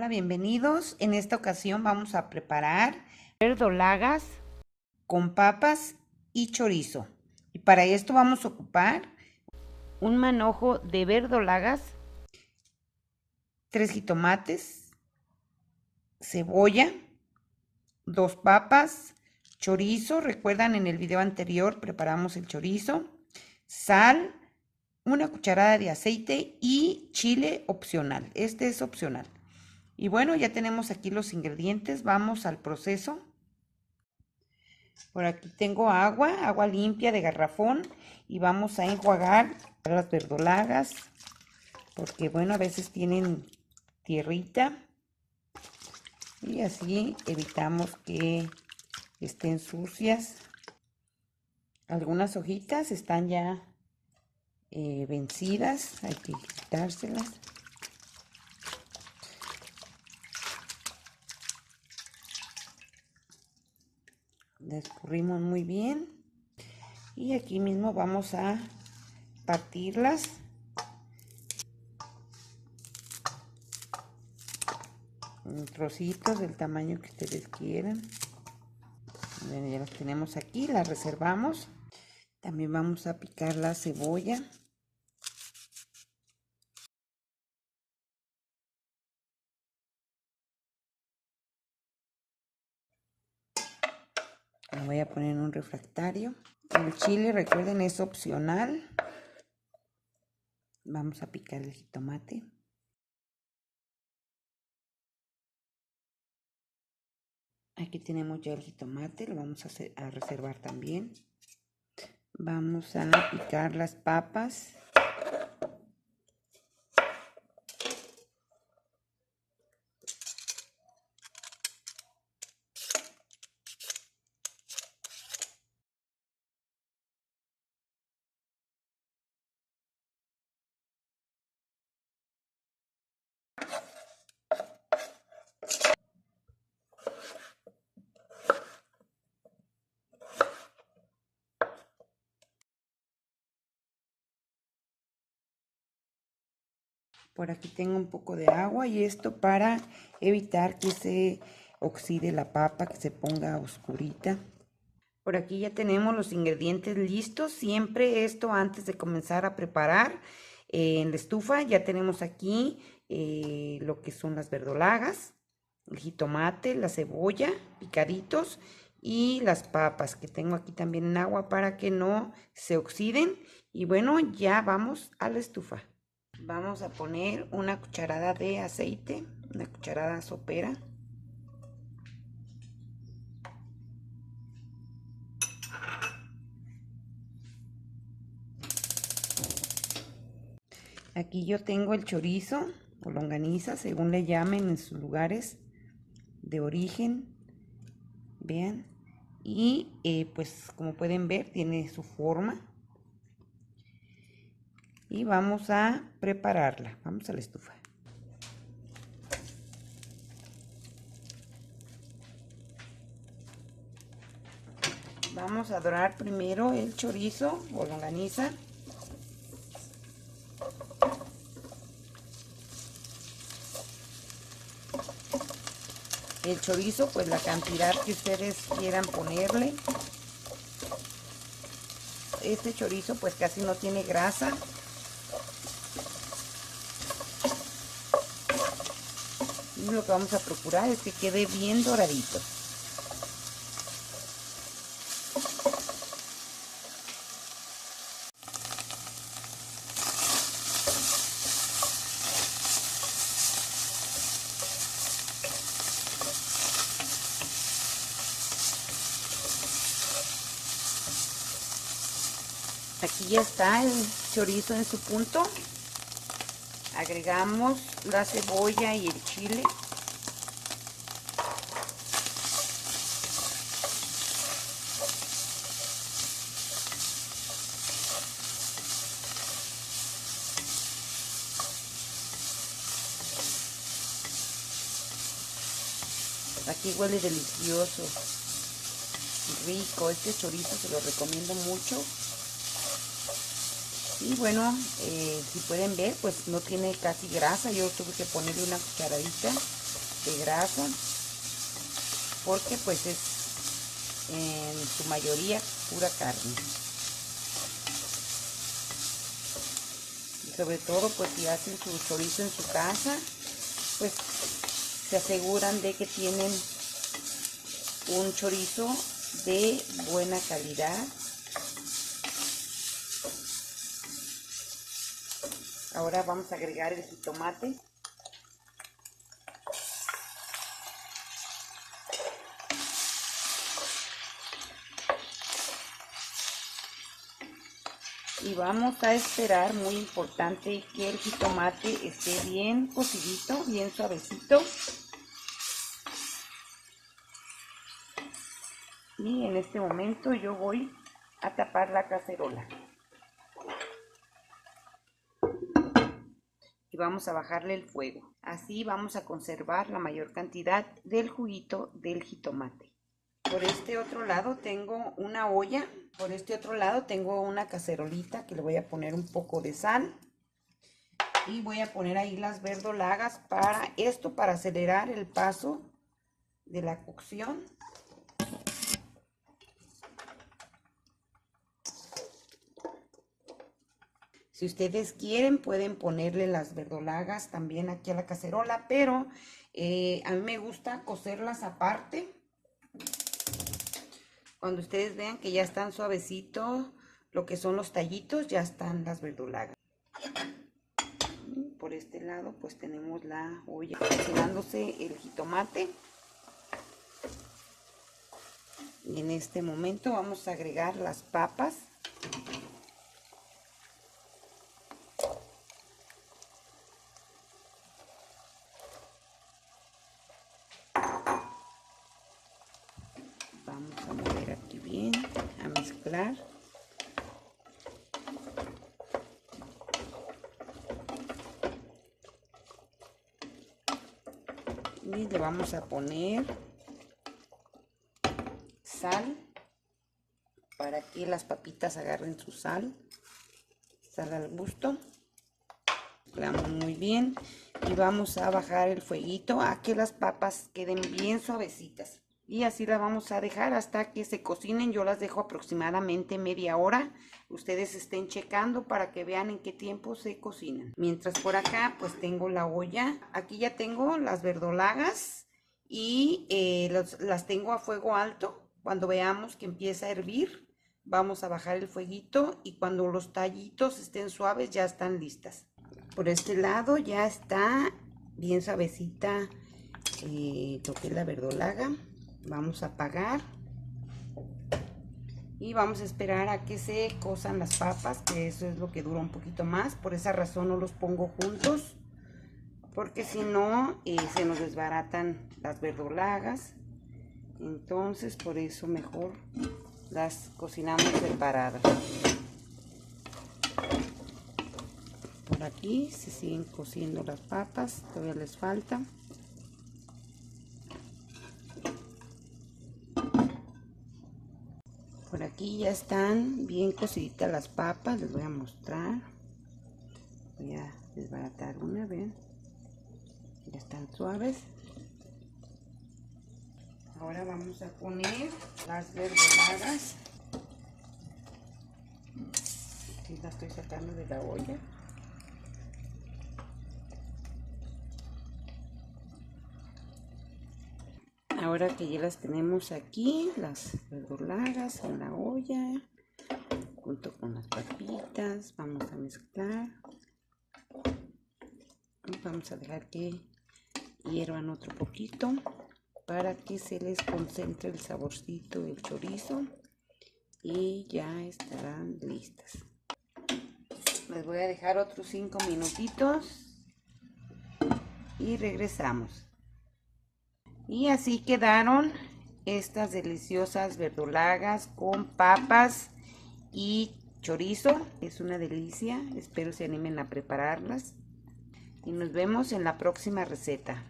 Hola, bienvenidos. En esta ocasión vamos a preparar verdolagas con papas y chorizo. Y para esto vamos a ocupar un manojo de verdolagas, 3 jitomates, cebolla, 2 papas, chorizo. Recuerdan, en el video anterior preparamos el chorizo, sal, una cucharada de aceite y chile opcional. Este es opcional. Y bueno, ya tenemos aquí los ingredientes. Vamos al proceso. Por aquí tengo agua limpia de garrafón, y vamos a enjuagar las verdolagas porque bueno, a veces tienen tierrita y así evitamos que estén sucias. Algunas hojitas están ya vencidas, hay que quitárselas. La escurrimos muy bien y aquí mismo vamos a partirlas en trocitos del tamaño que ustedes quieran. Bueno, ya las tenemos aquí, las reservamos. También vamos a picar la cebolla. La voy a poner en un refractario. El chile, recuerden, es opcional. Vamos a picar el jitomate. Aquí tenemos ya el jitomate, lo vamos a reservar también. Vamos a picar las papas. Por aquí tengo un poco de agua, y esto para evitar que se oxide la papa, que se ponga oscurita. Por aquí ya tenemos los ingredientes listos. Siempre esto antes de comenzar a preparar en la estufa. Ya tenemos aquí lo que son las verdolagas, el jitomate, la cebolla, picaditos, y las papas que tengo aquí también en agua para que no se oxiden. Y bueno, ya vamos a la estufa. Vamos a poner una cucharada de aceite, una cucharada sopera. Aquí yo tengo el chorizo o longaniza, según le llamen en sus lugares de origen. Vean. Y pues como pueden ver, tiene su forma. Y vamos a prepararla. Vamos a la estufa. Vamos a dorar primero el chorizo o longaniza. El chorizo, pues la cantidad que ustedes quieran ponerle. Este chorizo pues casi no tiene grasa. Y lo que vamos a procurar es que quede bien doradito. Aquí ya está el chorizo en su punto. Agregamos la cebolla y el chile. Aquí huele delicioso, rico. Este chorizo se lo recomiendo mucho. Y bueno, si pueden ver, pues no tiene casi grasa. Yo tuve que ponerle una cucharadita de grasa, porque pues es en su mayoría pura carne. Y sobre todo pues si hacen su chorizo en su casa, pues se aseguran de que tienen un chorizo de buena calidad. Ahora vamos a agregar el jitomate. Y vamos a esperar, muy importante, que el jitomate esté bien cocidito, bien suavecito. Y en este momento yo voy a tapar la cacerola. Y vamos a bajarle el fuego. Así vamos a conservar la mayor cantidad del juguito del jitomate. Por este otro lado tengo una olla. Por este otro lado tengo una cacerolita que le voy a poner un poco de sal. Y voy a poner ahí las verdolagas para esto, para acelerar el paso de la cocción. Si ustedes quieren, pueden ponerle las verdolagas también aquí a la cacerola, pero a mí me gusta cocerlas aparte. Cuando ustedes vean que ya están suavecitos, lo que son los tallitos, ya están las verdolagas. Por este lado, pues tenemos la olla cocinándose el jitomate. Y en este momento vamos a agregar las papas. Vamos a mover aquí bien, a mezclar. Y le vamos a poner sal para que las papitas agarren su sal al gusto. Mezclamos muy bien y vamos a bajar el fueguito a que las papas queden bien suavecitas. Y así las vamos a dejar hasta que se cocinen. Yo las dejo aproximadamente media hora. Ustedes estén checando para que vean en qué tiempo se cocinan. Mientras por acá pues tengo la olla. Aquí ya tengo las verdolagas y las tengo a fuego alto. Cuando veamos que empieza a hervir, vamos a bajar el fueguito y cuando los tallitos estén suaves ya están listas. Por este lado ya está bien suavecita lo que es la verdolaga. Vamos a apagar y vamos a esperar a que se cozan las papas, que eso es lo que dura un poquito más. Por esa razón no los pongo juntos, porque si no se nos desbaratan las verdolagas. Entonces por eso mejor las cocinamos separadas. Por aquí se siguen cociendo las papas, todavía les falta. Por aquí ya están bien cociditas las papas, les voy a mostrar. Voy a desbaratar una, ven, ya están suaves. Ahora vamos a poner las verdolagas. Aquí las estoy sacando de la olla. Ahora que ya las tenemos aquí, las verdolagas en la olla, junto con las papitas, vamos a mezclar. Y vamos a dejar que hiervan otro poquito para que se les concentre el saborcito del chorizo y ya estarán listas. Les voy a dejar otros 5 minutitos y regresamos. Y así quedaron estas deliciosas verdolagas con papas y chorizo. Es una delicia, espero se animen a prepararlas. Y nos vemos en la próxima receta.